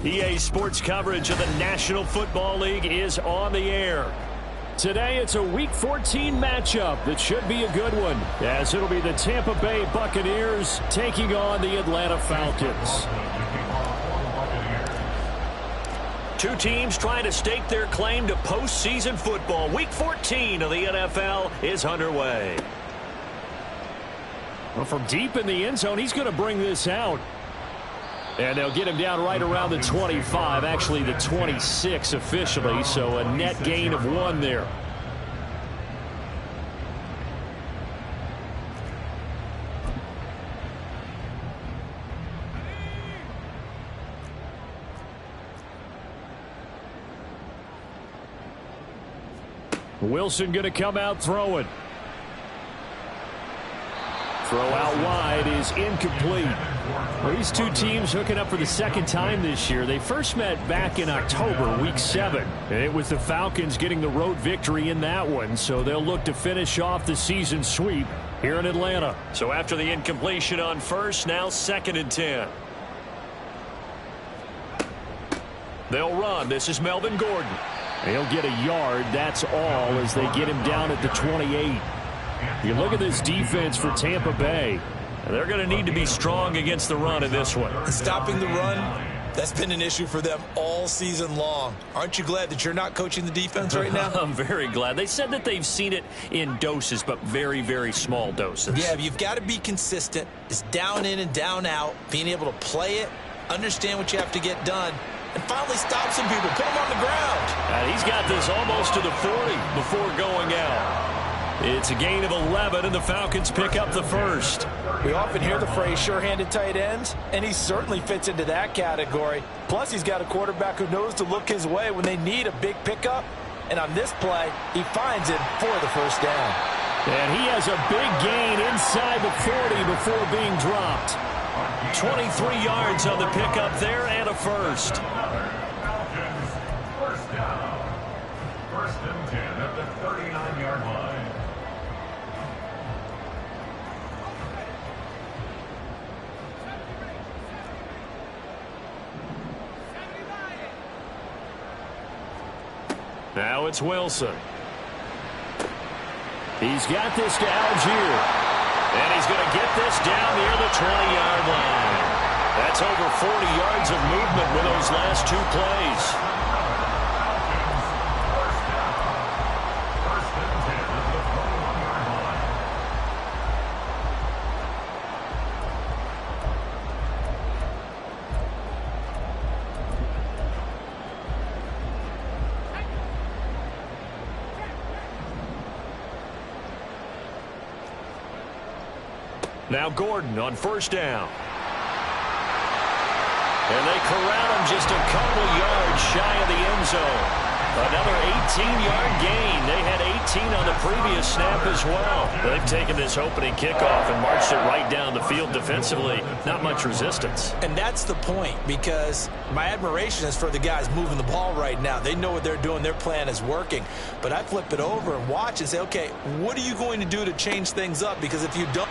EA Sports coverage of the National Football League is on the air. Today, it's a Week 14 matchup that should be a good one, as it'll be the Tampa Bay Buccaneers taking on the Atlanta Falcons. Two teams trying to stake their claim to postseason football. Week 14 of the NFL is underway. Well, from deep in the end zone, he's going to bring this out. And they'll get him down right around the 25, actually the 26 officially, so a net gain of 1 there. Wilson going to come out throwing. Throw out wide is incomplete. Well, these two teams hooking up for the second time this year. They first met back in October, Week 7. And it was the Falcons getting the road victory in that one, so they'll look to finish off the season sweep here in Atlanta. So after the incompletion on first, now 2nd and 10. They'll run. This is Melvin Gordon. He'll get a yard, that's all, as they get him down at the 28. You look at this defense for Tampa Bay. They're going to need to be strong against the run in this one. Stopping the run, that's been an issue for them all season long. Aren't you glad that you're not coaching the defense right now? I'm very glad. They said that they've seen it in doses, but very, very small doses. Yeah, you've got to be consistent. It's down in and down out, being able to play it, understand what you have to get done, and finally stop some people, put them on the ground. And he's got this almost to the 40 before going out. It's a gain of 11, and the Falcons pick up the first. We often hear the phrase sure-handed tight ends, and he certainly fits into that category. Plus, he's got a quarterback who knows to look his way when they need a big pickup. And on this play, he finds it for the first down. And he has a big gain inside the 40 before being dropped. 23 yards on the pickup there and a first. First down. 1st and 10 at the 39-yard line. Now it's Wilson. He's got this to Algier. And he's going to get this down near the 20-yard line. That's over 40 yards of movement with those last 2 plays. First and 10 at the 41-yard line. Now Gordon on 1st down. And they corral him just a couple yards shy of the end zone. Another 18-yard gain. They had 18 on the previous snap as well. They've taken this opening kickoff and marched it right down the field defensively. Not much resistance. And that's the point, because my admiration is for the guys moving the ball right now. They know what they're doing. Their plan is working. But I flip it over and watch and say, okay, what are you going to do to change things up? Because if you don't...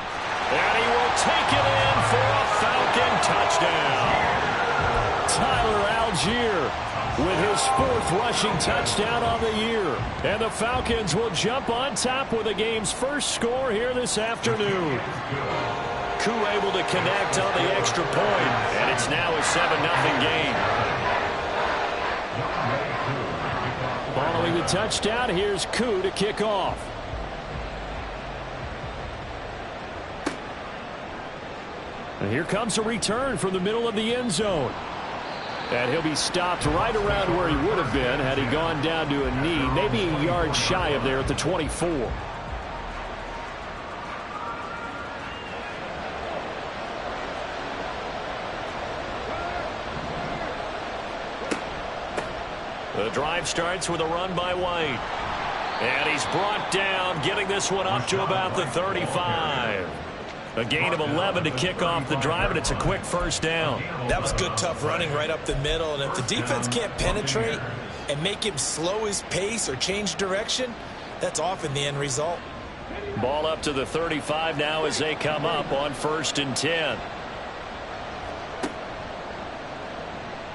And he will take it in for a Falcon touchdown. Tyler Algier with his 4th rushing touchdown on the year. And the Falcons will jump on top with the game's first score here this afternoon. Koo able to connect on the extra point, and it's now a 7-0 game. Following the touchdown, here's Koo to kick off. And here comes a return from the middle of the end zone. And he'll be stopped right around where he would have been had he gone down to a knee, maybe a yard shy of there at the 24. The drive starts with a run by White. And he's brought down, getting this one up to about the 35. A gain of 11 to kick off the drive, and it's a quick first down. That was good, tough running right up the middle. And if the defense can't penetrate and make him slow his pace or change direction, that's often the end result. Ball up to the 35 now as they come up on 1st and 10.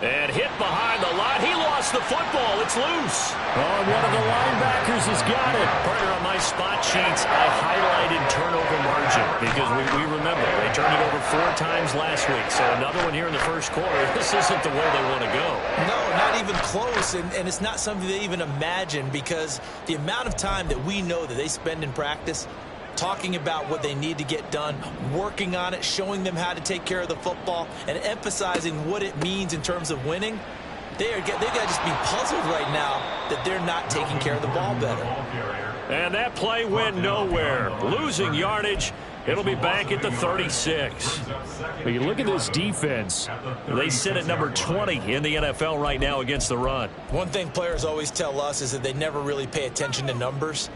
And hit behind the line. He lost the football. It's loose. Oh, one of the linebackers has got it. Partner, on my spot sheets, I highlighted turnover margin because we remember they turned it over 4 times last week. So another one here in the first quarter. This isn't the way they want to go. No, not even close. And it's not something they even imagine because the amount of time that we know that they spend in practice talking about what they need to get done, working on it, showing them how to take care of the football, and emphasizing what it means in terms of winning. They got to just be puzzled right now that they're not taking care of the ball better. And that play went nowhere. Losing yardage. It'll be back at the 36. But you look at this defense. They sit at number 20 in the NFL right now against the run. One thing players always tell us is that they never really pay attention to numbers.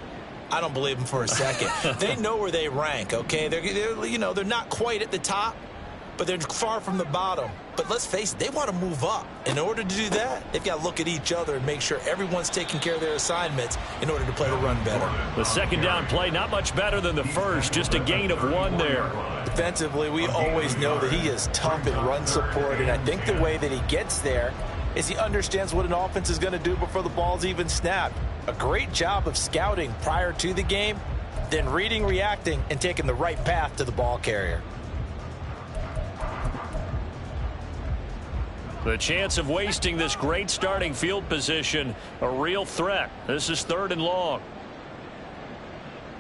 I don't believe them for a second. They know where they rank, okay? They're not quite at the top, but they're far from the bottom. But let's face it, they want to move up. In order to do that, they've got to look at each other and make sure everyone's taking care of their assignments in order to play the run better. The second down play, not much better than the first, just a gain of 1 there. Defensively, we always know that he is tough in run support, and I think the way that he gets there is he understands what an offense is going to do before the ball's even snapped. A great job of scouting prior to the game, then reading, reacting, and taking the right path to the ball carrier. The chance of wasting this great starting field position, a real threat. This is 3rd and long.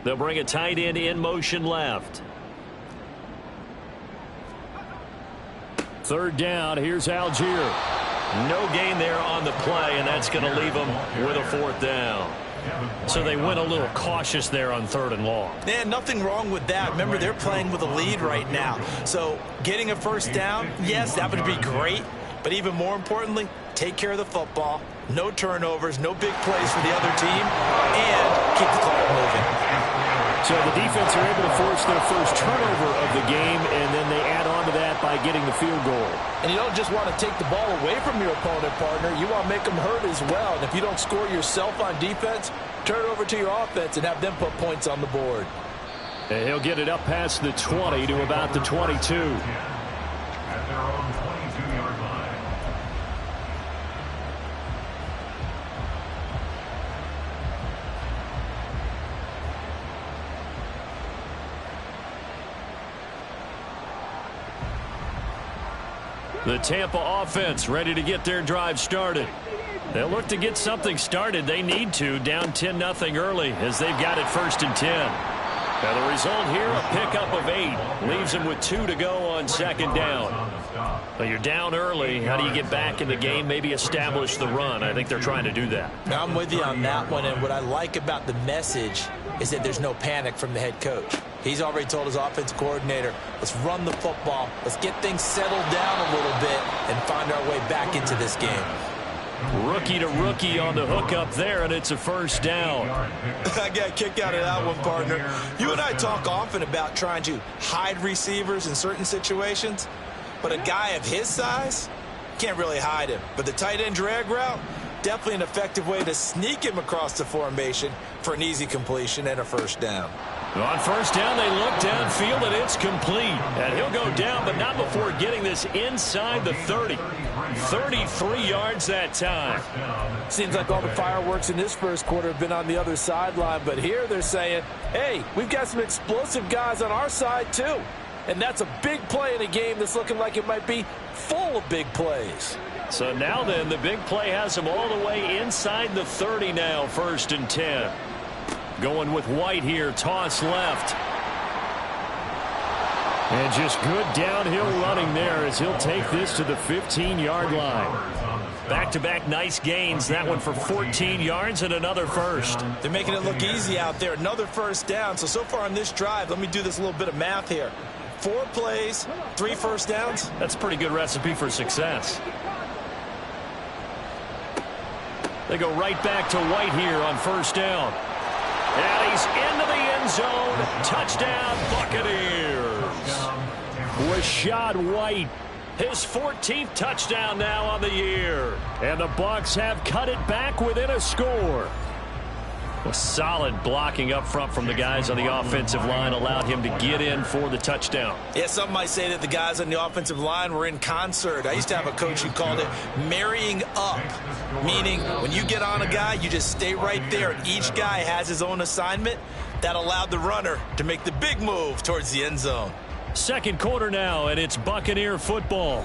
They'll bring a tight end in motion left. 3rd down, here's Algier. No gain there on the play, and that's going to leave them with a 4th down. So they went a little cautious there on 3rd and long. Man, nothing wrong with that. Remember, they're playing with a lead right now. So getting a 1st down, yes, that would be great. But even more importantly, take care of the football. No turnovers, no big plays for the other team, and keep the clock moving. So the defense are able to force their first turnover of the game, and then they add on to that by getting the field goal. And you don't just want to take the ball away from your opponent, partner. You want to make them hurt as well. And if you don't score yourself on defense, turn it over to your offense and have them put points on the board. And he'll get it up past the 20 to about the 22. At their own 22-yard line. The Tampa offense ready to get their drive started. They'll look to get something started. They need to, down 10-0 early as they've got it 1st and 10. Now the result here, a pickup of 8. Leaves them with 2 to go on 2nd down. But you're down early. How do you get back in the game? Maybe establish the run. I think they're trying to do that. Now, I'm with you on that one, and what I like about the message is that there's no panic from the head coach. He's already told his offensive coordinator, let's run the football, let's get things settled down a little bit and find our way back into this game. Rookie to rookie on the hook up there, and it's a 1st down. I got a kick out of that one, partner. You and I talk often about trying to hide receivers in certain situations, but a guy of his size can't really hide him. But the tight end drag route, definitely an effective way to sneak him across the formation for an easy completion and a 1st down. On 1st down, they look downfield, and it's complete. And he'll go down, but not before getting this inside the 30. 33 yards that time. Seems like all the fireworks in this first quarter have been on the other sideline, but here they're saying, hey, we've got some explosive guys on our side too. And that's a big play in a game that's looking like it might be full of big plays. So now then, the big play has them all the way inside the 30 now, 1st and 10. Going with White here, toss left. And just good downhill running there as he'll take this to the 15-yard line. Back-to-back nice gains. That one for 14 yards and another 1st. They're making it look easy out there. Another 1st down. So far on this drive, let me do this little bit of math here. 4 plays, 3 1st downs. That's a pretty good recipe for success. They go right back to White here on 1st down. And he's into the end zone. Touchdown, Buccaneers. Rashad White, his 14th touchdown now on the year. And the Bucs have cut it back within a score. Well, solid blocking up front from the guys on the offensive line allowed him to get in for the touchdown. Yeah, some might say that the guys on the offensive line were in concert. I used to have a coach who called it marrying up, meaning when you get on a guy, you just stay right there. Each guy has his own assignment. That allowed the runner to make the big move towards the end zone. Second quarter now, and it's Buccaneer football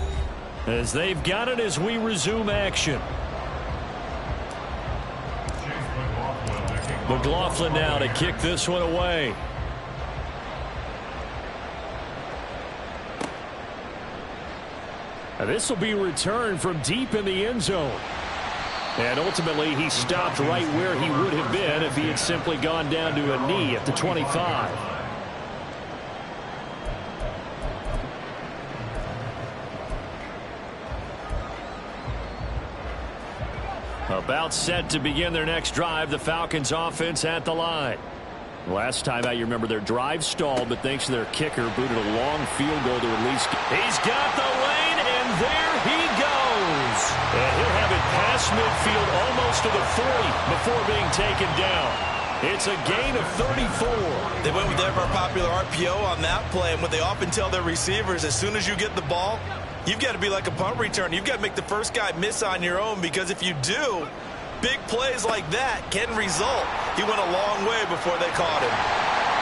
as they've got it as we resume action. McLaughlin now to kick this one away. This will be returned from deep in the end zone. And ultimately, he stopped right where he would have been if he had simply gone down to a knee at the 25. About set to begin their next drive, the Falcons offense at the line. Last time out, you remember their drive stalled, but thanks to their kicker, booted a long field goal to release. He's got the lane, and there he goes. And he'll have it past midfield almost to the 40 before being taken down. It's a gain of 34. They went with their popular RPO on that play, and what they often tell their receivers, as soon as you get the ball, you've got to be like a punt return. You've got to make the first guy miss on your own, because if you do, big plays like that can result. He went a long way before they caught him.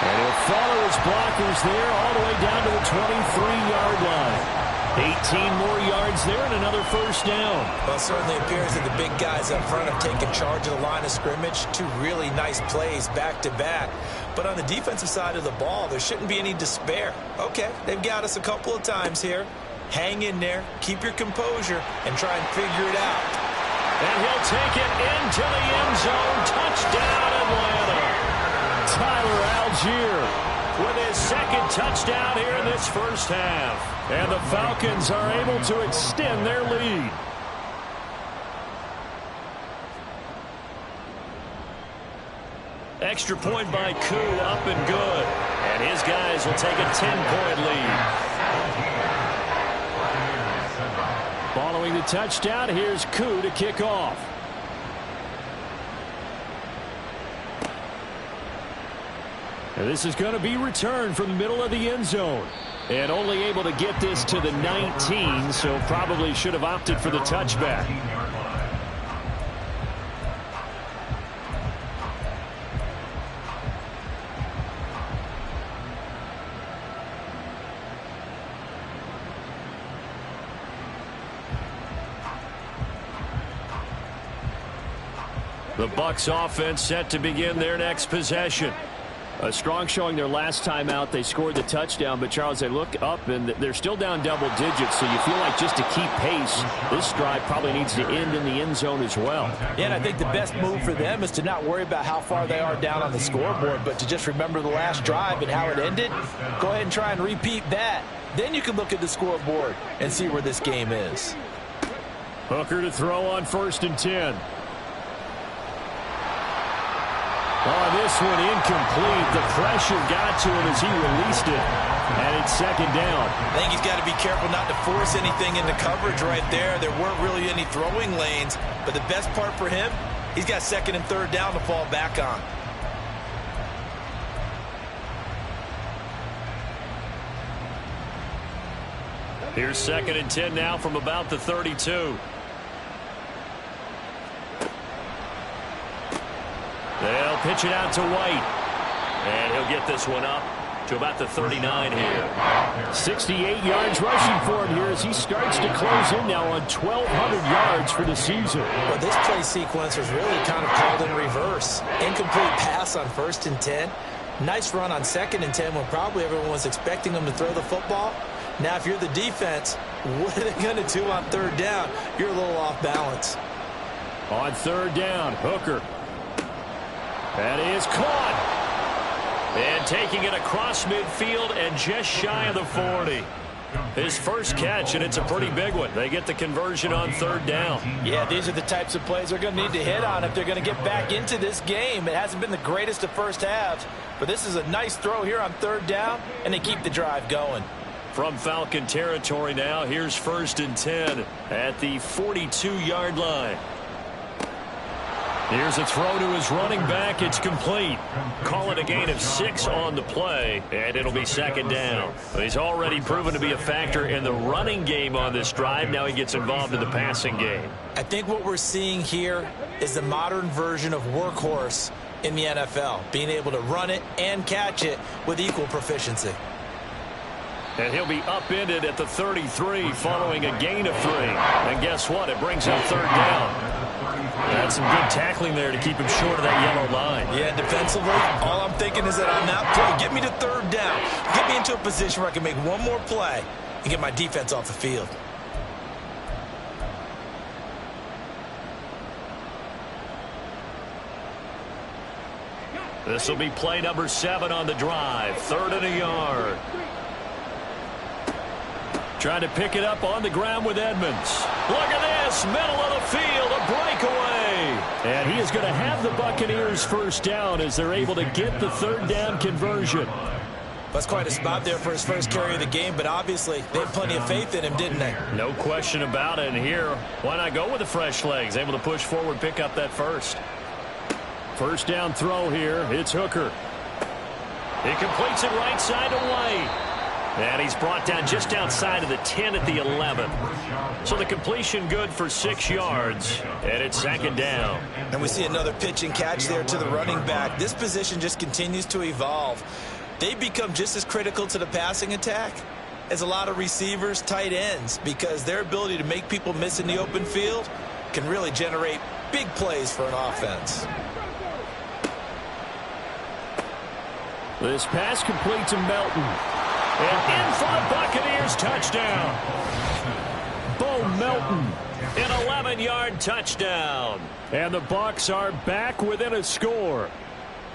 And he'll follow his blockers there all the way down to the 23-yard line. 18 more yards there and another first down. Well, it certainly appears that the big guys up front have taken charge of the line of scrimmage. Two really nice plays back-to-back. But on the defensive side of the ball, there shouldn't be any despair. Okay, they've got us a couple of times here. Hang in there, keep your composure, and try and figure it out. And he'll take it into the end zone. Touchdown, Atlanta. Tyler Algier with his second touchdown here in this first half. And the Falcons are able to extend their lead. Extra point by Koo, up and good. And his guys will take a 10-point lead. Following the touchdown, here's Koo to kick off. And this is going to be returned from the middle of the end zone. And only able to get this to the 19, so probably should have opted for the touchback. The Bucs offense set to begin their next possession. A strong showing their last time out. They scored the touchdown, but Charles, they look up and they're still down double digits, so you feel like just to keep pace, this drive probably needs to end in the end zone as well. Yeah, and I think the best move for them is to not worry about how far they are down on the scoreboard, but to just remember the last drive and how it ended. Go ahead and try and repeat that. Then you can look at the scoreboard and see where this game is. Hooker to throw on 1st and 10. Oh, this one incomplete. The pressure got to him as he released it. And it's 2nd down. I think he's got to be careful not to force anything into coverage right there. There weren't really any throwing lanes. But the best part for him, he's got 2nd and 3rd down to fall back on. Here's 2nd and 10 now from about the 32. They'll pitch it out to White. And he'll get this one up to about the 39 here. 68 yards rushing for him here as he starts to close in now on 1,200 yards for the season. Well, this play sequence was really kind of called in reverse. Incomplete pass on 1st and 10. Nice run on 2nd and 10 when probably everyone was expecting him to throw the football. Now, if you're the defense, what are they going to do on 3rd down? You're a little off balance. On 3rd down, Hooker. That is caught. And taking it across midfield and just shy of the 40. His first catch, and it's a pretty big one. They get the conversion on 3rd down. Yeah, these are the types of plays they're going to need to hit on if they're going to get back into this game. It hasn't been the greatest of first halves, but this is a nice throw here on 3rd down, and they keep the drive going. From Falcon territory now, here's 1st and 10 at the 42-yard line. Here's a throw to his running back. It's complete. Call it a gain of 6 on the play, and it'll be second down. He's already proven to be a factor in the running game on this drive. Now he gets involved in the passing game. I think what we're seeing here is the modern version of workhorse in the NFL, being able to run it and catch it with equal proficiency. And he'll be upended at the 33 following a gain of 3. And guess what? It brings up third down. That's some good tackling there to keep him short of that yellow line. Yeah, defensively, all I'm thinking is that on that play, get me to third down. Get me into a position where I can make one more play and get my defense off the field. This will be play number 7 on the drive. 3rd and a yard. Trying to pick it up on the ground with Edmonds. Look at this, middle of the field, a breakaway. And he is going to have the Buccaneers first down as they're able to get the third down conversion. That's quite a spot there for his first carry of the game, but obviously they had plenty of faith in him, didn't they? No question about it. And here, why not go with the fresh legs? Able to push forward, pick up that first. First down throw here. It's Hooker. He completes it right side to White. And he's brought down just outside of the 10 at the 11. So the completion good for 6 yards. And it's second down. And we see another pitch and catch there to the running back. This position just continues to evolve. They become just as critical to the passing attack as a lot of receivers, tight ends, because their ability to make people miss in the open field can really generate big plays for an offense. This pass complete to Melton. And in for the Buccaneers, touchdown. Bo Melton, an 11-yard touchdown. And the Bucs are back within a score.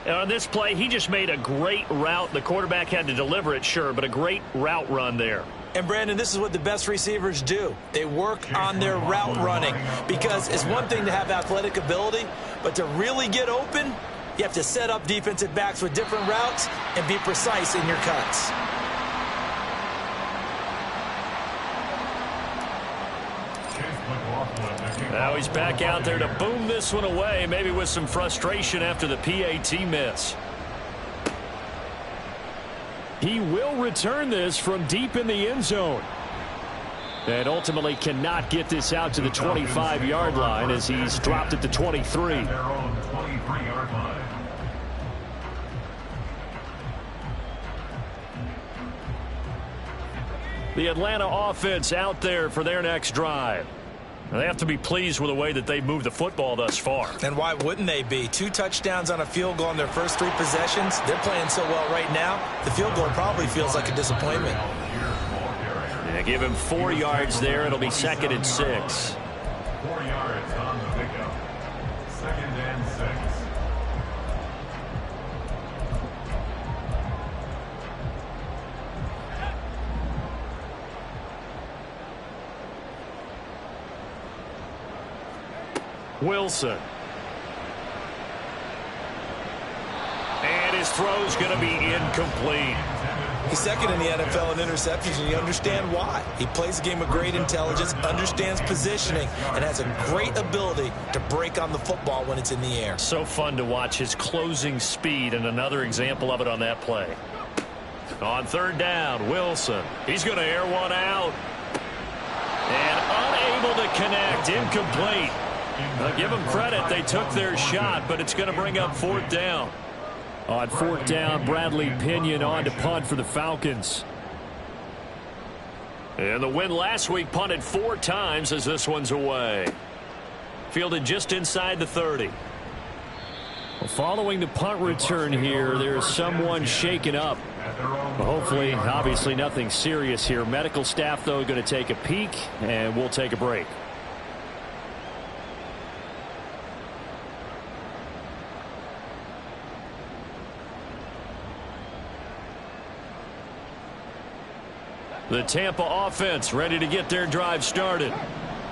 And on this play, he just made a great route. The quarterback had to deliver it, sure, but a great route run there. And, Brandon, this is what the best receivers do. They work on their route running, because it's one thing to have athletic ability, but to really get open, you have to set up defensive backs with different routes and be precise in your cuts. Now he's back out there to boom this one away, maybe with some frustration after the PAT miss. He will return this from deep in the end zone. And ultimately cannot get this out to the 25-yard line as he's dropped at the 23. The Atlanta offense out there for their next drive. They have to be pleased with the way that they've moved the football thus far. And why wouldn't they be? 2 touchdowns on a field goal in their first 3 possessions. They're playing so well right now, the field goal probably feels like a disappointment. Yeah, give him 4 yards there. It'll be 2nd and 6. 4 yards on the pickup. 2nd and 6. Wilson. And his throw's going to be incomplete. He's 2nd in the NFL in interceptions, and you understand why. He plays a game of great intelligence, understands positioning, and has a great ability to break on the football when it's in the air. So fun to watch his closing speed, and another example of it on that play. On 3rd down, Wilson. He's going to air one out. And unable to connect, incomplete. I'll give them credit. They took their shot, but it's going to bring up 4th down. On 4th down, Bradley Pinion on to punt for the Falcons. And the win last week punted 4 times as this one's away. Fielded just inside the 30. Well, following the punt return here, there's someone shaken up. Well, hopefully, obviously nothing serious here. Medical staff, though, going to take a peek, and we'll take a break. The Tampa offense ready to get their drive started.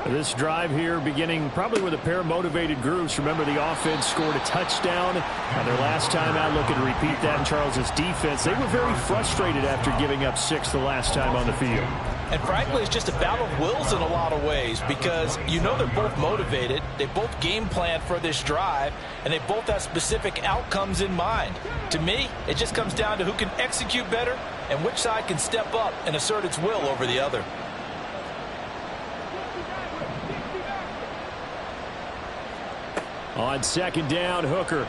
This drive here beginning probably with a pair of motivated groups. Remember, the offense scored a touchdown on their last time out. Looking to repeat that in Charles's defense. They were very frustrated after giving up 6 the last time on the field. And frankly, it's just a battle of wills in a lot of ways because you know they're both motivated, they both game plan for this drive, and they both have specific outcomes in mind. To me, it just comes down to who can execute better and which side can step up and assert its will over the other. On second down, Hooker.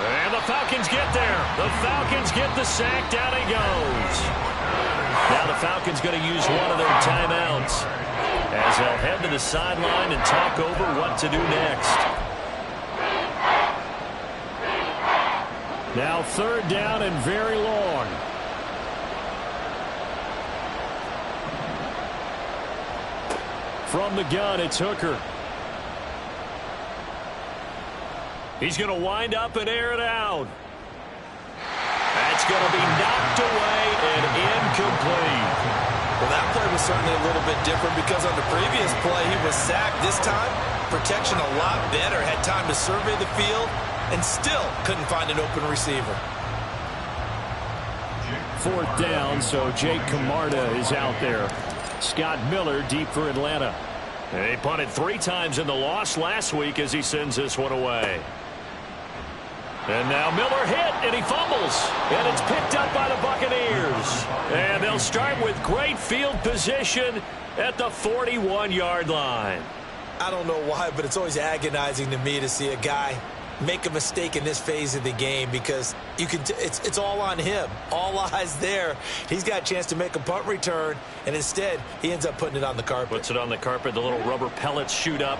And the Falcons get there. The Falcons get the sack. Down he goes. Now the Falcons going to use one of their timeouts as they'll head to the sideline and talk over what to do next. Now third down and very long. From the gun, it's Hooker. He's going to wind up and air it out. That's going to be knocked away and incomplete. Well, that play was certainly a little bit different because on the previous play, he was sacked. This time, protection a lot better. Had time to survey the field and still couldn't find an open receiver. Fourth down, so Jake Camarda is out there. Scott Miller deep for Atlanta. They punted 3 times in the loss last week as he sends this one away. And now Miller hit, and he fumbles. And it's picked up by the Buccaneers. And they'll start with great field position at the 41-yard line. I don't know why, but it's always agonizing to me to see a guy make a mistake in this phase of the game because you can it's all on him. All eyes there. He's got a chance to make a punt return, and instead he ends up putting it on the carpet. Puts it on the carpet. The little rubber pellets shoot up.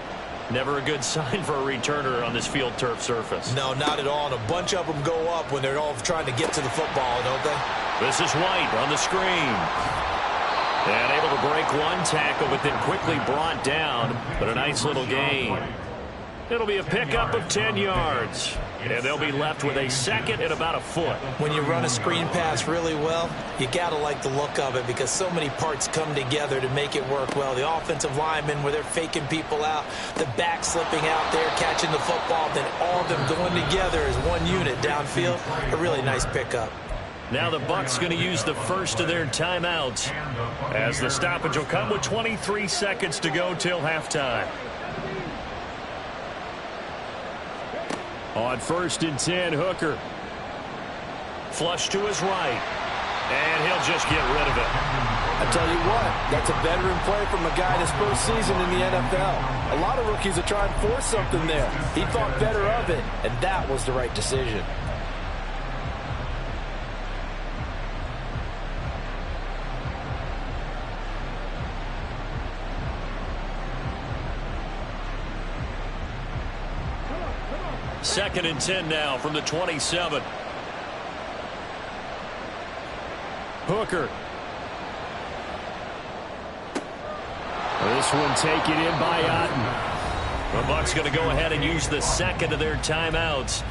Never a good sign for a returner on this field turf surface. No, not at all. And a bunch of them go up when they're all trying to get to the football, don't they? This is White on the screen. And able to break one tackle, but then quickly brought down. But a nice little gain. It'll be a pickup of 10 yards. And they'll be left with a second and about a foot. When you run a screen pass really well, you got to like the look of it because so many parts come together to make it work well. The offensive linemen where they're faking people out, the back slipping out there, catching the football, then all of them going together as one unit downfield. A really nice pickup. Now the Bucs going to use the first of their timeouts as the stoppage will come with 23 seconds to go till halftime. On 1st and 10, Hooker. Flush to his right. And he'll just get rid of it. I tell you what, that's a veteran play from a guy in his first season in the NFL. A lot of rookies are trying to force something there. He thought better of it, and that was the right decision. Second and 10 now from the 27. Hooker. This one taken in by Otten. The Bucs going to go ahead and use the second of their timeouts.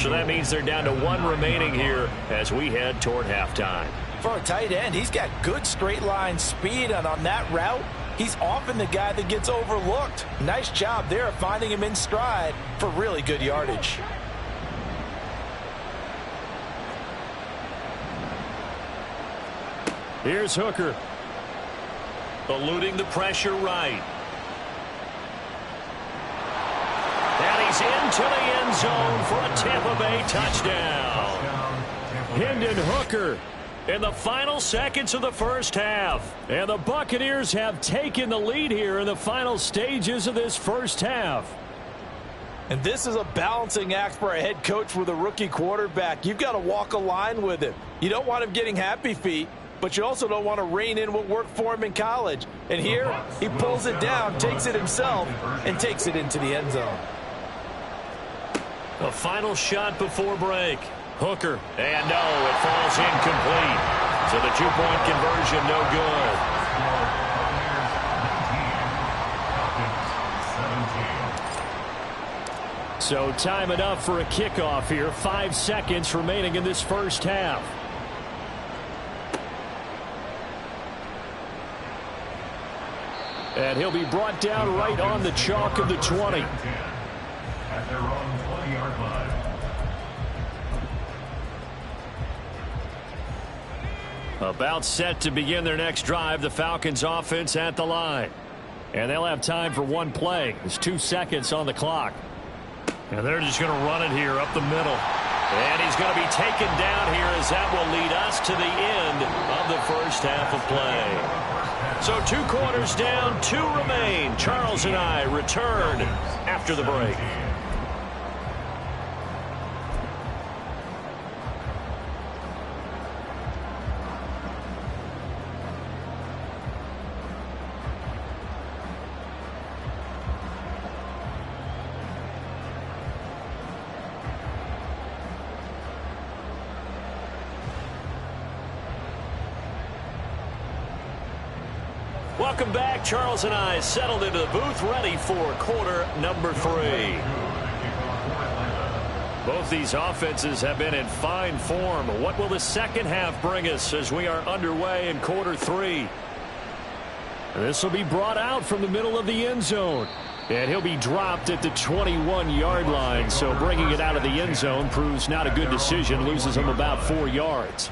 So that means they're down to 1 remaining here as we head toward halftime. For a tight end, he's got good straight line speed, and on that route, he's often the guy that gets overlooked. Nice job there of finding him in stride for really good yardage. Here's Hooker. Eluding the pressure right. And he's into the end zone for a Tampa Bay touchdown. Hendon Hooker in the final seconds of the first half. And the Buccaneers have taken the lead here in the final stages of this first half. And this is a balancing act for a head coach with a rookie quarterback. You've got to walk a line with him. You don't want him getting happy feet, but you also don't want to rein in what worked for him in college. And here, he pulls it down, takes it himself, and takes it into the end zone. A final shot before break. Hooker, and no, it falls incomplete. So the 2-point conversion, no good. So time enough for a kickoff here. 5 seconds remaining in this first half. And he'll be brought down right on the chalk of the 20. At their own 20-yard line. About set to begin their next drive, the Falcons offense at the line. And they'll have time for one play. There's 2 seconds on the clock. And they're just going to run it here up the middle. And he's going to be taken down here as that will lead us to the end of the first half of play. So 2 quarters down, 2 remain. Charles and I return after the break. Welcome back. Charles and I settled into the booth, ready for quarter number 3. Both these offenses have been in fine form. What will the second half bring us as we are underway in quarter 3? This will be brought out from the middle of the end zone. And he'll be dropped at the 21-yard line. So bringing it out of the end zone proves not a good decision. Loses him about 4 yards.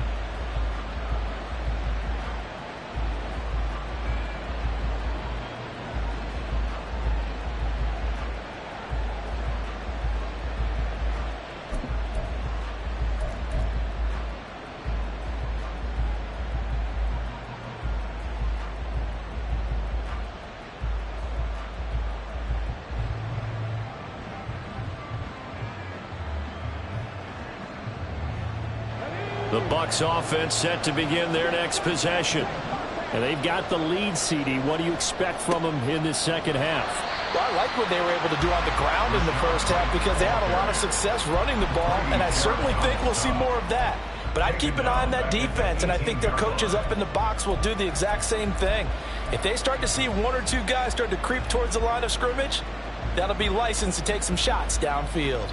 The Bucs offense set to begin their next possession. And they've got the lead, CD. What do you expect from them in this second half? Well, I like what they were able to do on the ground in the first half because they had a lot of success running the ball, and I certainly think we'll see more of that. But I'd keep an eye on that defense, and I think their coaches up in the box will do the exact same thing. If they start to see 1 or 2 guys start to creep towards the line of scrimmage, that'll be licensed to take some shots downfield.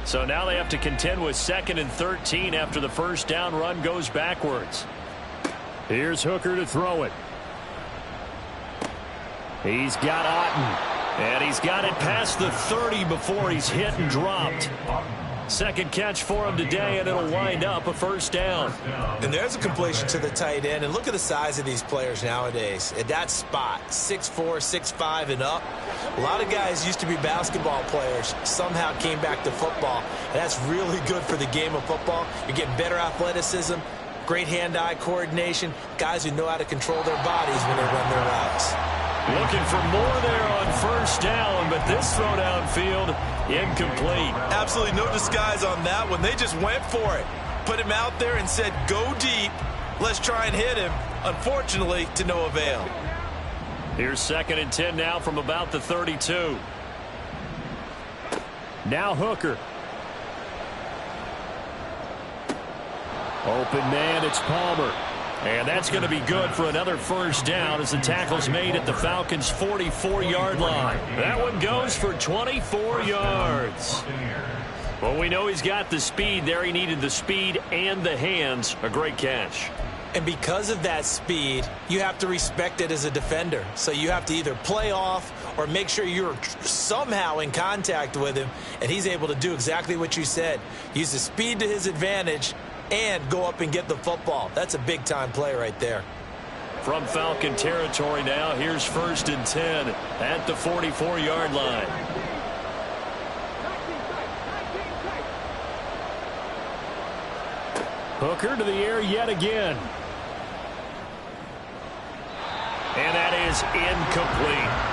So now they have to contend with 2nd and 13 after the first down run goes backwards. Here's Hooker to throw it. He's got Otten. And he's got it past the 30 before he's hit and dropped. Second catch for him today, and it'll wind up a first down. And there's a completion to the tight end. And look at the size of these players nowadays. At that spot, 6'4", 6'5", and up. A lot of guys used to be basketball players, somehow came back to football. And that's really good for the game of football. You're getting better athleticism, great hand-eye coordination, guys who know how to control their bodies when they run their routes. Looking for more there on first down, but this throw downfield, incomplete. Absolutely no disguise on that one. They just went for it. Put him out there and said, go deep. Let's try and hit him. Unfortunately, to no avail. Here's 2nd and 10 now from about the 32. Now Hooker. Open man, it's Palmer. And that's going to be good for another first down as the tackle's made at the Falcons' 44-yard line. That one goes for 24 yards. Well, we know he's got the speed there. He needed the speed and the hands. A great catch. And because of that speed, you have to respect it as a defender. So you have to either play off or make sure you're somehow in contact with him. And he's able to do exactly what you said. Use the speed to his advantage and go up and get the football. That's a big-time play right there. From Falcon territory now, here's 1st and 10 at the 44-yard line. Hooker to the air yet again. And that is incomplete.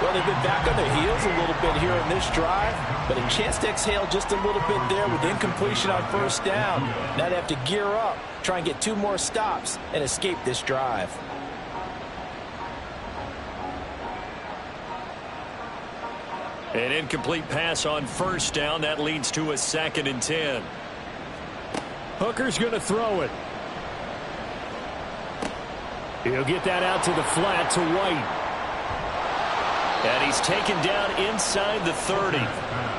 Well, they've been back on their heels a little bit here in this drive, but a chance to exhale just a little bit there with incompletion on first down. Now they have to gear up, try and get 2 more stops, and escape this drive. An incomplete pass on first down. That leads to a 2nd and 10. Hooker's going to throw it. He'll get that out to the flat to White. And he's taken down inside the 30.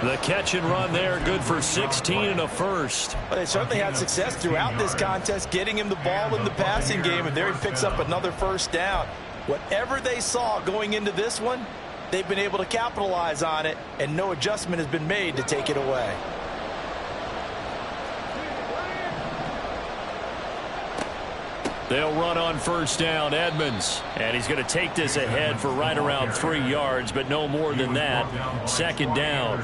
The catch and run there, good for 16 and a first. Well, they certainly had success throughout this contest, getting him the ball in the passing game, and there he picks up another first down. Whatever they saw going into this one, they've been able to capitalize on it, and no adjustment has been made to take it away. They'll run on first down, Edmonds. And he's going to take this ahead for right around 3 yards, but no more than that. Second down.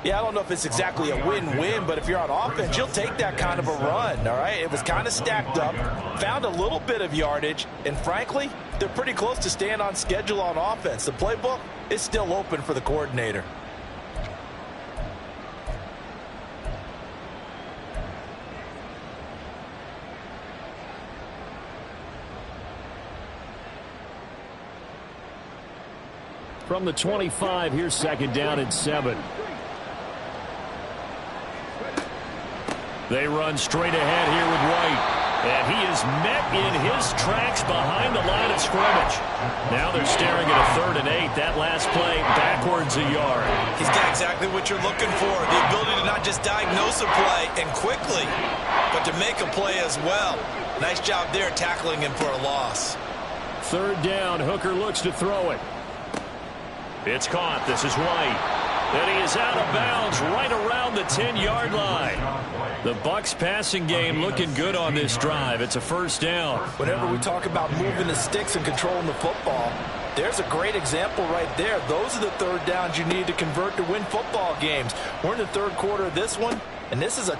Yeah, I don't know if it's exactly a win-win, but if you're on offense, you'll take that kind of a run, all right? It was kind of stacked up, found a little bit of yardage, and frankly, they're pretty close to staying on schedule on offense. The playbook is still open for the coordinator. From the 25, here's second down and 7. They run straight ahead here with White. And he is met in his tracks behind the line of scrimmage. Now they're staring at a 3rd and 8. That last play backwards a yard. He's got exactly what you're looking for. The ability to not just diagnose a play and quickly, but to make a play as well. Nice job there tackling him for a loss. 3rd down. Hooker looks to throw it. It's caught. This is White. And he is out of bounds right around the 10-yard line. The Bucs passing game looking good on this drive. It's a first down. Whenever we talk about moving the sticks and controlling the football, there's a great example right there. Those are the 3rd downs you need to convert to win football games. We're in the 3rd quarter of this one, and this is a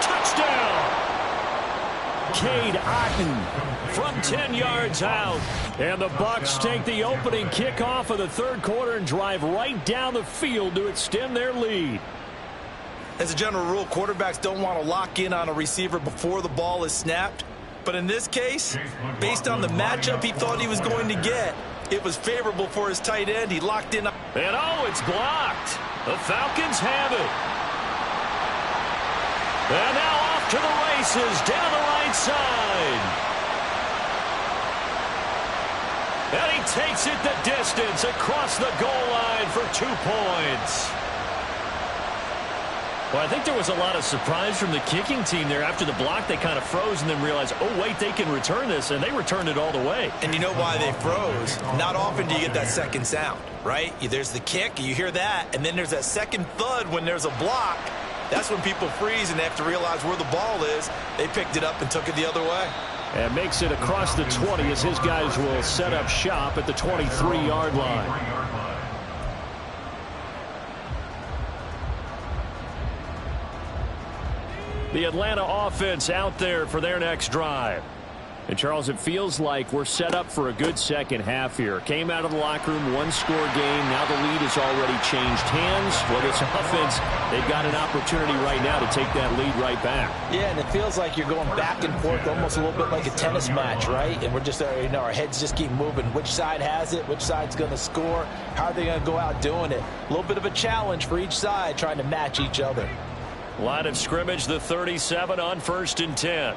touchdown. Cade Otton from 10 yards out. And the Bucs take the opening kickoff of the 3rd quarter and drive right down the field to extend their lead. As a general rule, quarterbacks don't want to lock in on a receiver before the ball is snapped. But in this case, based on the matchup he thought he was going to get, it was favorable for his tight end. He locked in. And oh, it's blocked. The Falcons have it. And now off to the races down the right side. And he takes it the distance across the goal line for 2 points. Well, I think there was a lot of surprise from the kicking team there. After the block, they kind of froze and then realized, oh, wait, they can return this, and they returned it all the way. And you know why they froze? Not often do you get that second sound, right? There's the kick, you hear that, and then there's that second thud when there's a block. That's when people freeze and they have to realize where the ball is. They picked it up and took it the other way. And makes it across the 20 as his guys will set up shop at the 23-yard line. The Atlanta offense out there for their next drive. And, Charles, it feels like we're set up for a good second half here. Came out of the locker room, 1-score game. Now the lead has already changed hands. Well, this offense, they've got an opportunity right now to take that lead right back. Yeah, and it feels like you're going back and forth almost a little bit like a tennis match, right? And we're just, our heads just keep moving. Which side has it? Which side's going to score? How are they going to go out doing it? A little bit of a challenge for each side trying to match each other. Line of scrimmage, the 37 on 1st and 10.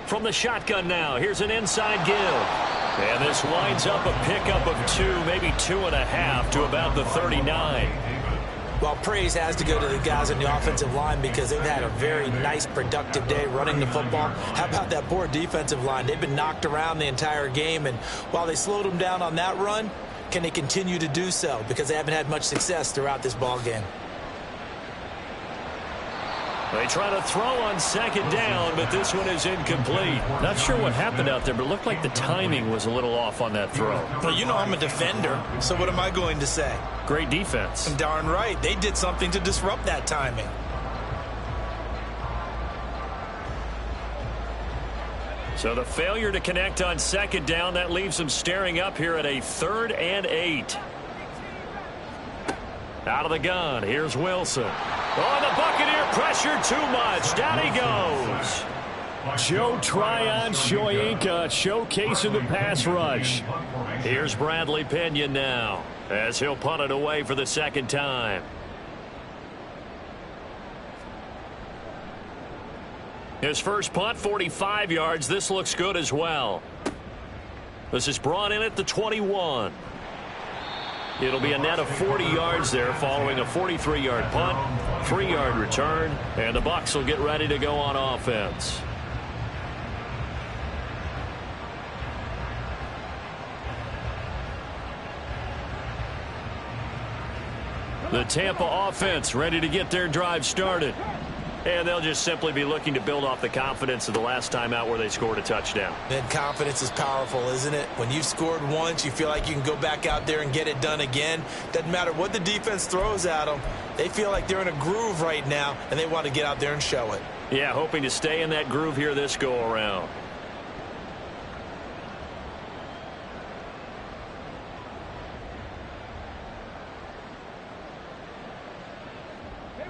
From the shotgun now, here's an inside give. And this winds up a pickup of 2, maybe 2.5 to about the 39. Well, praise has to go to the guys on the offensive line because they've had a very nice, productive day running the football. How about that poor defensive line? They've been knocked around the entire game, and while they slowed them down on that run, can they continue to do so? Because they haven't had much success throughout this ball game. They try to throw on 2nd down, but this one is incomplete. Not sure what happened out there, but it looked like the timing was a little off on that throw. Well, you know I'm a defender, so what am I going to say? Great defense. Darn right. They did something to disrupt that timing. So the failure to connect on 2nd down, that leaves them staring up here at a 3rd and 8. Out of the gun, here's Wilson. Oh, the Buccaneer pressure too much. Down he goes. Joe Tryon-Shoyinka showcasing the pass rush. Here's Bradley Pinion now as he'll punt it away for the 2nd time. His first punt, 45 yards. This looks good as well. This is brought in at the 21. It'll be a net of 40 yards there following a 43-yard punt, 3-yard return, and the Bucs will get ready to go on offense. The Tampa offense ready to get their drive started. and they'll just simply be looking to build off the confidence of the last time out where they scored a touchdown. And confidence is powerful, isn't it? When you've scored once, you feel like you can go back out there and get it done again. Doesn't matter what the defense throws at them. They feel like they're in a groove right now, and they want to get out there and show it. Yeah, hoping to stay in that groove here this go-around.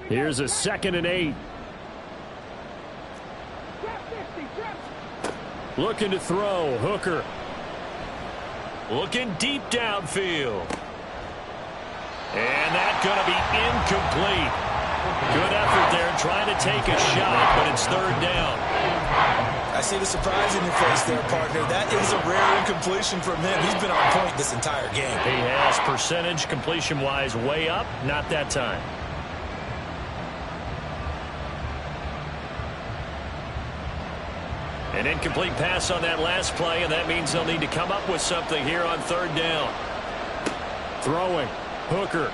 Here's a 2nd and 8. Looking to throw. Hooker. Looking deep downfield. And that's going to be incomplete. Good effort there trying to take a shot, but it's 3rd down. I see the surprise in your face there, partner. That is a rare incompletion from him. He's been on point this entire game. He has percentage completion-wise way up. Not that time. An incomplete pass on that last play, and that means they'll need to come up with something here on 3rd down. Throwing. Hooker.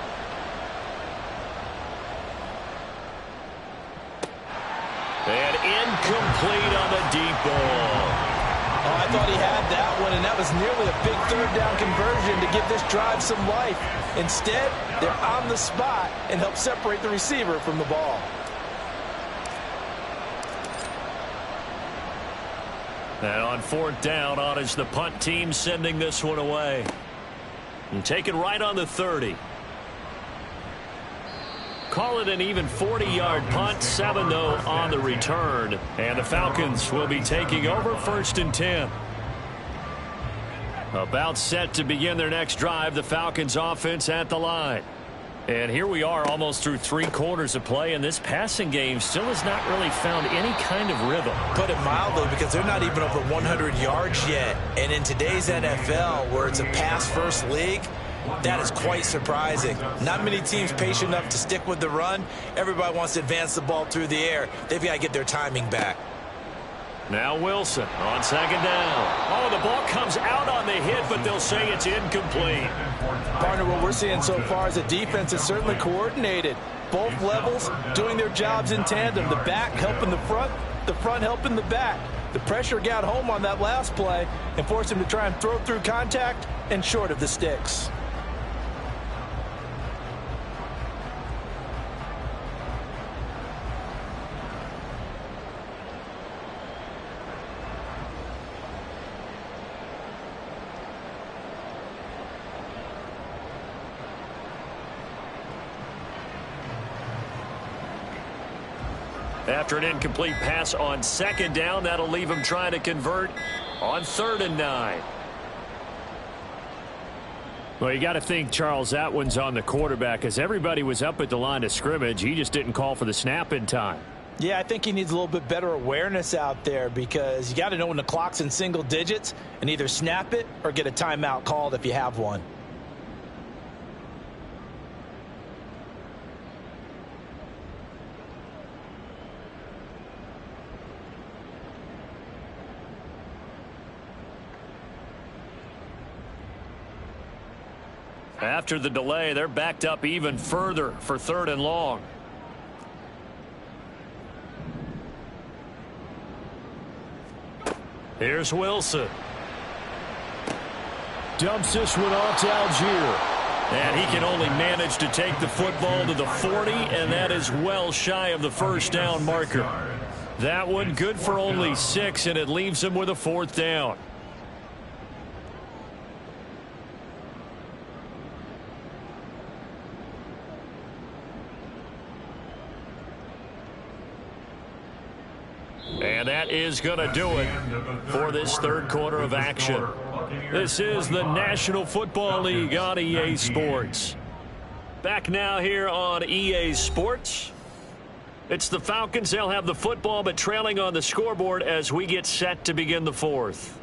And incomplete on the deep ball. Oh, I thought he had that one, and that was nearly a big 3rd down conversion to give this drive some life. Instead, they're on the spot and help separate the receiver from the ball. And on 4th down, on is the punt team sending this one away. And taken right on the 30. Call it an even 40-yard punt. 7, though, on the return. And the Falcons will be taking over 1st and 10. About set to begin their next drive. The Falcons offense at the line. And here we are almost through 3 quarters of play, and this passing game still has not really found any kind of rhythm. Put it mildly, because they're not even over 100 yards yet. And in today's NFL, where it's a pass-first league, that is quite surprising. Not many teams patient enough to stick with the run. Everybody wants to advance the ball through the air. They've got to get their timing back. Now Wilson on 2nd down. Oh, the ball comes out on the hit, but they'll say it's incomplete. Partner, what we're seeing so far is the defense is certainly coordinated. Both levels doing their jobs in tandem. The back helping the front helping the back. The pressure got home on that last play and forced him to try and throw through contact and short of the sticks. After an incomplete pass on 2nd down, that'll leave him trying to convert on 3rd and 9. Well, you got to think, Charles, that one's on the quarterback, as everybody was up at the line of scrimmage. He just didn't call for the snap in time. Yeah, I think he needs a little bit better awareness out there, because you got to know when the clock's in single digits and either snap it or get a timeout called if you have one. After the delay, they're backed up even further for 3rd and long. Here's Wilson. Dumps this one off to Algier. And he can only manage to take the football to the 40, and that is well shy of the 1st down marker. That one good for only 6, and it leaves him with a 4th down. And that is going to do it for this 3rd quarter of action. This is the National Football League on EA Sports. Back now here on EA Sports. It's the Falcons. They'll have the football, but trailing on the scoreboard as we get set to begin the 4th.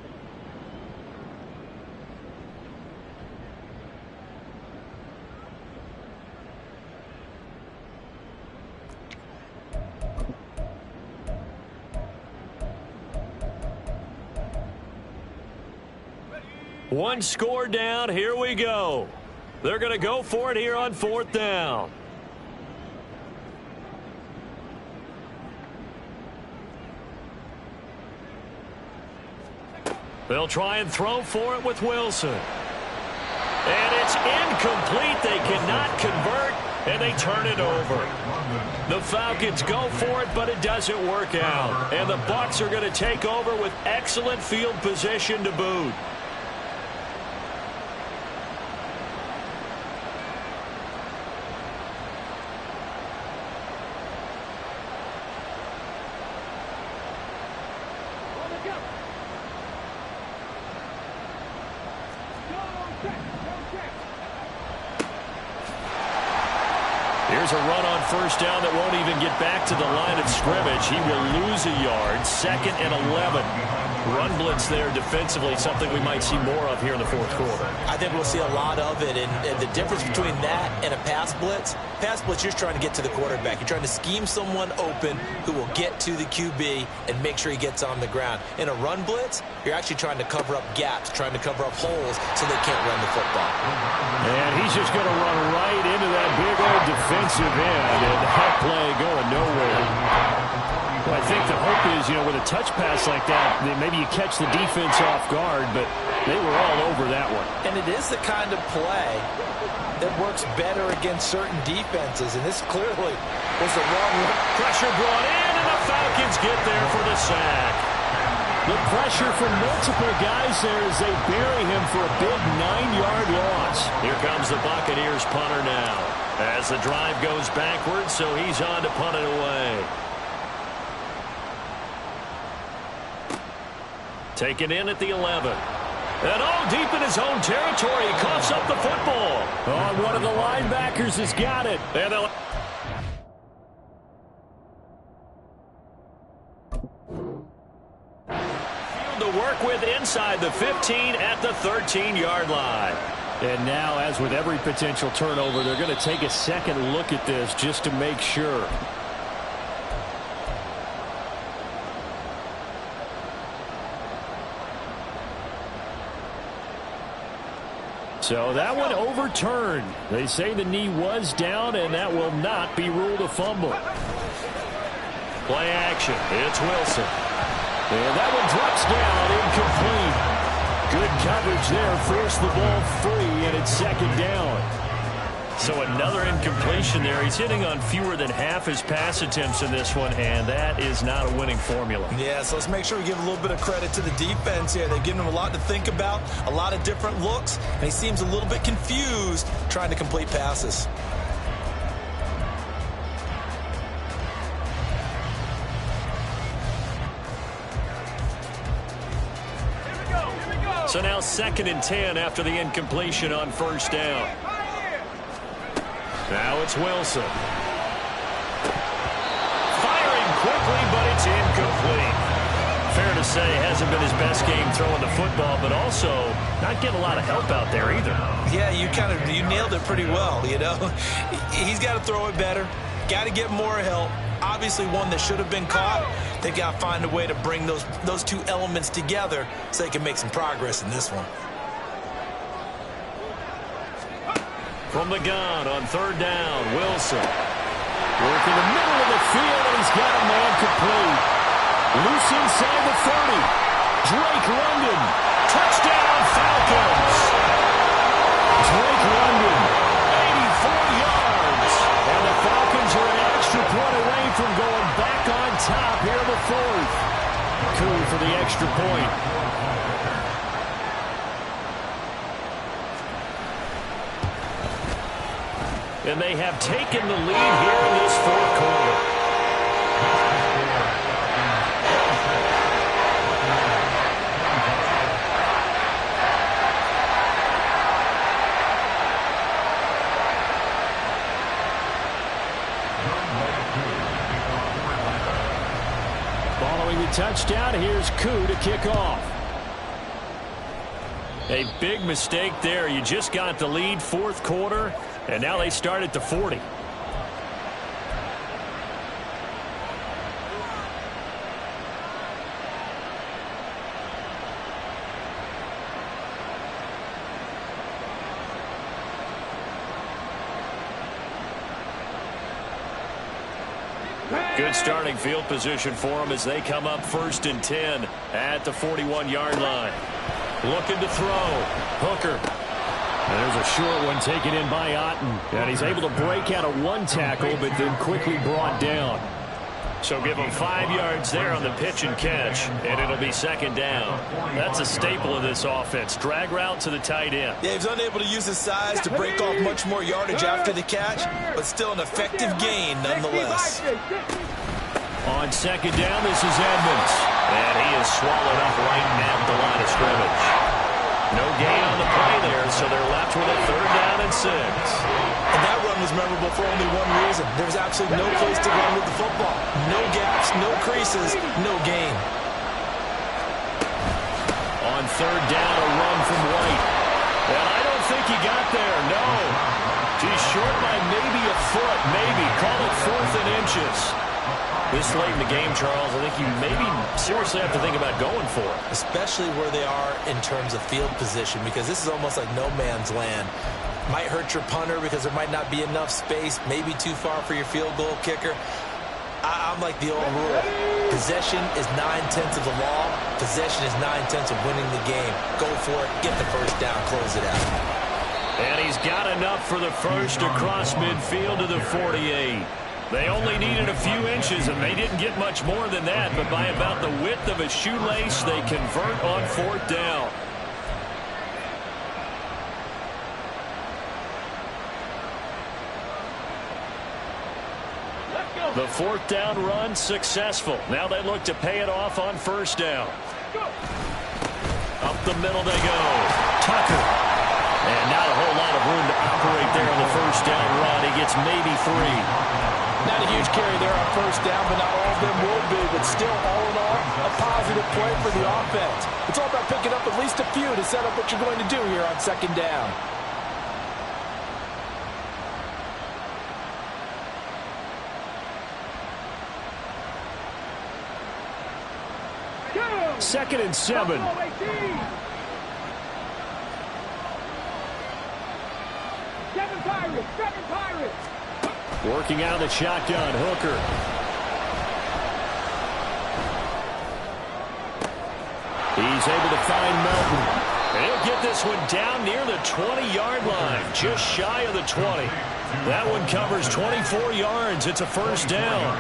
One score down. Here we go. They're going to go for it here on 4th down. They'll try and throw for it with Wilson. And it's incomplete. They cannot convert, and they turn it over. The Falcons go for it, but it doesn't work out. And the Bucs are going to take over with excellent field position to boot. Here's a run on first down that won't even get back to the line of scrimmage. He will lose a yard. 2nd and 11. Run blitz there defensively, something we might see more of here in the fourth quarter. I think we'll see a lot of it, and the difference between that and a pass blitz, you're trying to get to the quarterback. You're trying to scheme someone open who will get to the QB and make sure he gets on the ground. In a run blitz, you're actually trying to cover up gaps, trying to cover up holes so they can't run the football. And he's just going to run right into that big old defensive end, and that play going nowhere. Well, I think the hope is, with a touch pass like that, maybe you catch the defense off guard, but they were all over that one. And it is the kind of play that works better against certain defenses, and this clearly was the wrong one. Pressure brought in, and the Falcons get there for the sack. The pressure from multiple guys there as they bury him for a big 9-yard loss. Here comes the Buccaneers punter now as the drive goes backwards, so he's on to punt it away. Taken in at the 11. And all deep in his own territory, he coughs up the football. Oh, one of the linebackers has got it. And they'll... Field to work with inside the 15 at the 13-yard line. And now, as with every potential turnover, they're going to take a second look at this just to make sure. So that one overturned. They say the knee was down, and that will not be ruled a fumble. Play action. It's Wilson. And that one drops down, incomplete. Good coverage there. Forced the ball free, and it's 2nd down. So another incompletion there. He's hitting on fewer than half his pass attempts in this one, and that is not a winning formula. Yeah, so let's make sure we give a little bit of credit to the defense here. They've given him a lot to think about, a lot of different looks, and he seems a little bit confused trying to complete passes. So now 2nd and 10 after the incompletion on first down. Now it's Wilson. Firing quickly, but it's incomplete. Fair to say, hasn't been his best game throwing the football, but also not getting a lot of help out there either. Yeah, you nailed it pretty well, He's got to throw it better, got to get more help. Obviously one that should have been caught. They've got to find a way to bring those two elements together so they can make some progress in this one. From the gun on 3rd down, Wilson. Working the middle of the field, and he's got a man complete. Loose inside the 30. Drake London. Touchdown, Falcons. Drake London, 84 yards. And the Falcons are an extra point away from going back on top here in the 4th. Cool for the extra point. And they have taken the lead here in this 4th quarter. Following the touchdown, here's Koo to kick off. A big mistake there. You just got the lead, 4th quarter. And now they start at the 40. Good starting field position for them as they come up 1st and 10 at the 41-yard line. Looking to throw. Hooker. There's a short one taken in by Otten. And he's able to break out of one tackle, but then quickly brought down. So give him 5 yards there on the pitch and catch, and it'll be 2nd down. That's a staple of this offense. Drag route to the tight end. Yeah, he's unable to use his size to break off much more yardage after the catch, but still an effective gain nonetheless. On 2nd down, this is Edmonds. And he is swallowed up right at the line of scrimmage. No gain on the play there, so they're left with a 3rd down and 6. And that run was memorable for only one reason. There was absolutely no place to run with the football. No gaps, no creases, no gain. On 3rd down, a run from White. And I don't think he got there, no. He's short by maybe a foot, maybe. Call it 4th and inches. This late in the game, Charles, I think you maybe seriously have to think about going for it. Especially where they are in terms of field position, because this is almost like no man's land. Might hurt your punter because there might not be enough space, maybe too far for your field goal kicker. I'm like the old rule. Possession is 9/10 of the law. Possession is 9/10 of winning the game. Go for it. Get the 1st down. Close it out. And he's got enough for the first across midfield to the 48. They only needed a few inches, and they didn't get much more than that. But by about the width of a shoelace, they convert on 4th down. The 4th down run successful. Now they look to pay it off on 1st down. Up the middle they go. Tucker. And not a whole lot of room to operate there on the 1st down run. He gets maybe 3. Not a huge carry there on 1st down, but not all of them will be. But still, all in all, a positive play for the offense. It's all about picking up at least a few to set up what you're going to do here on 2nd down. Second and 7. Working out of the shotgun, Hooker. He's able to find Melton. And he'll get this one down near the 20-yard line, just shy of the 20. That one covers 24 yards. It's a 1st down.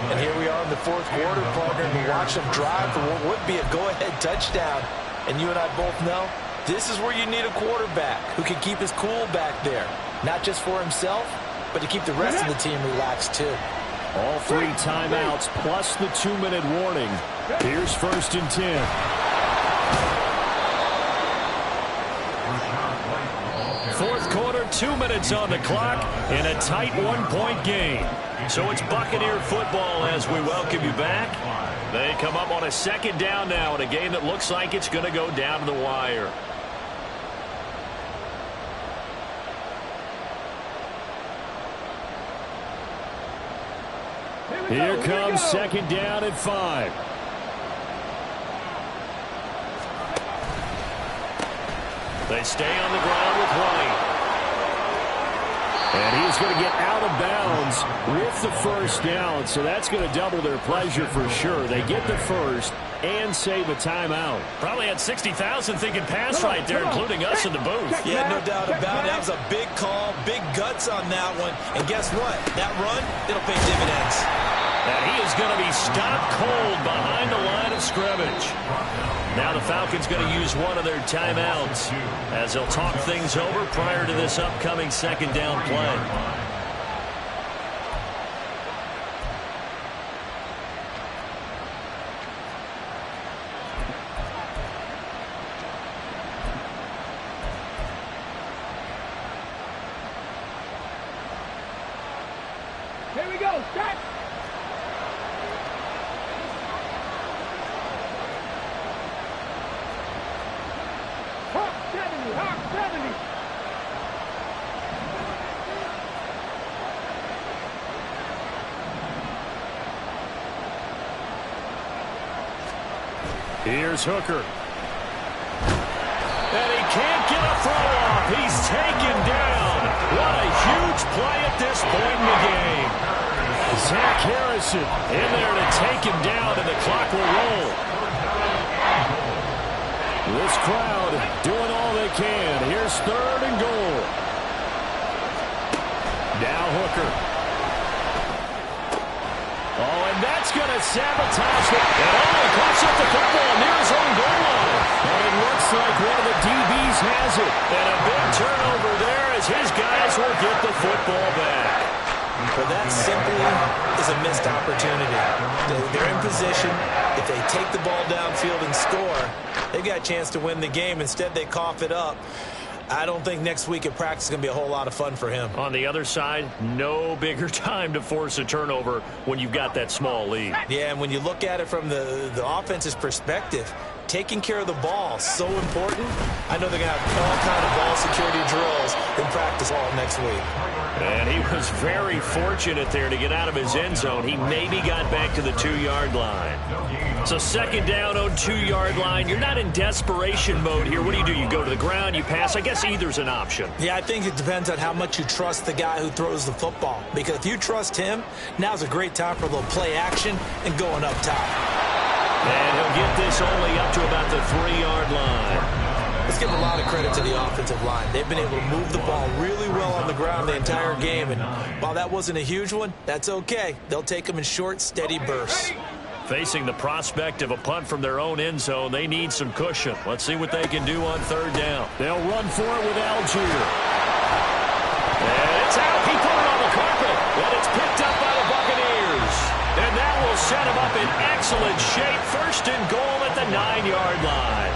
And here we are in the 4th quarter, partner, and watch them drive for what would be a go-ahead touchdown. And you and I both know this is where you need a quarterback who can keep his cool back there. Not just for himself, but to keep the rest of the team relaxed too. All 3 timeouts plus the 2-minute warning. Here's 1st and 10. 4th quarter, 2 minutes on the clock, in a tight 1-point game. So it's Buccaneer football as we welcome you back. They come up on a 2nd down now in a game that looks like it's going to go down to the wire. Here comes 2nd down at 5. They stay on the ground with White. And he's going to get out of bounds with the 1st down, so that's going to double their pleasure for sure. They get the 1st and save a timeout. Probably had 60,000 thinking pass right there, including us in the booth. Yeah, no doubt about it. That was a big call, big guts on that one. And guess what? That run, it'll pay dividends. And he is going to be stopped cold behind the line of scrimmage. Now the Falcons going to use one of their timeouts as they'll talk things over prior to this upcoming 2nd down play. Here we go, set! Hawk 70, Hawk 70! Here's Hooker. And he can't get a throw off. He's taken down. What a huge play at this point in the game. Zach Harrison in there to take him down, and the clock will roll. This crowd doing all they can. Here's 3rd and goal. Now Hooker. Oh, and that's going to sabotage it. And he cuts up the football near his own goal line. And it looks like one of the DBs has it. And a big turnover there as his guys will get the football back. But that simply is a missed opportunity. They're in position. If they take the ball downfield and score, they've got a chance to win the game. Instead, they cough it up. I don't think next week at practice is going to be a whole lot of fun for him. On the other side, no bigger time to force a turnover when you've got that small lead. Yeah, and when you look at it from the offense's perspective, taking care of the ball is so important. I know they're going to have all kind of ball security drills in practice all next week. And he was very fortunate there to get out of his end zone. He maybe got back to the 2-yard line. So 2nd down on 2-yard line. You're not in desperation mode here. What do? You go to the ground, you pass. I guess either's an option. Yeah, I think it depends on how much you trust the guy who throws the football. Because if you trust him, now's a great time for a little play action and going up top. And he'll get this only up to about the 3-yard line. Let's give a lot of credit to the offensive line. They've been able to move the ball really well on the ground the entire game. And while that wasn't a huge one, that's okay. They'll take them in short, steady bursts. Facing the prospect of a punt from their own end zone, they need some cushion. Let's see what they can do on 3rd down. They'll run for it with Algier. And it's out. He put it on the carpet. And it's picked up by the Buccaneers. And that will set him up in excellent shape. 1st and goal at the 9-yard line.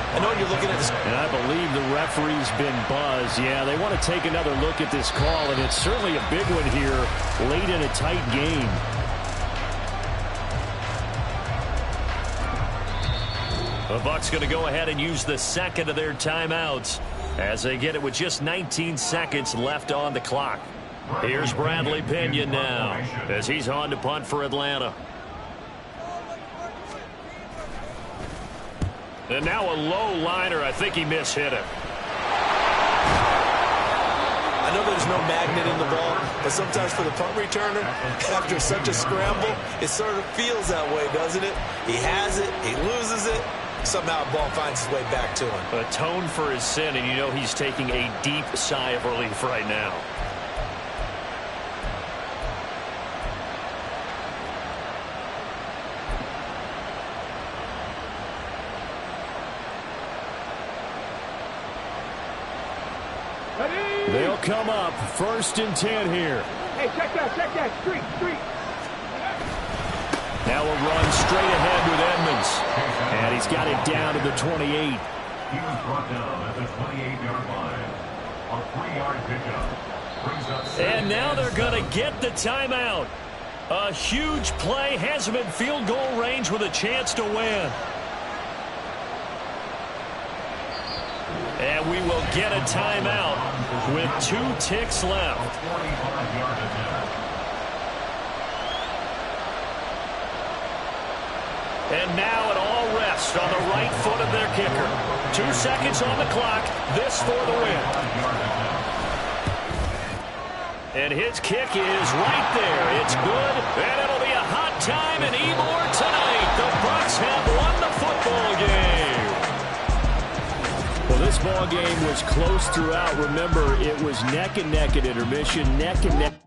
I know you're looking at this. And I believe the referee's been buzzed. Yeah, they want to take another look at this call, and it's certainly a big one here late in a tight game. The Bucs going to go ahead and use the 2nd of their timeouts as they get it with just 19 seconds left on the clock. Here's Bradley Pinion now as he's on to punt for Atlanta. And now a low liner. I think he mishit it. I know there's no magnet in the ball, but sometimes for the punt returner, after such a scramble, it sort of feels that way, doesn't it? He has it, he loses it, somehow the ball finds its way back to him. Atone for his sin, and you know he's taking a deep sigh of relief right now. They'll come up 1st and 10 here. Hey, check that. Street. Now a run straight ahead with Edmonds. And he's got it down to the 28. He was brought down at the 28-yard line. A 3-yard pickup. Brings up And now they're going to get the timeout. A huge play has him in field goal range with a chance to win. And we will get a timeout with 2 ticks left. And now it all rests on the right foot of their kicker. 2 seconds on the clock. This for the win. And his kick is right there. It's good. And it'll be a hot time in Ybor tonight. The Bucs have won the football game. Well, this ball game was close throughout. Remember, it was neck and neck at intermission, neck and neck.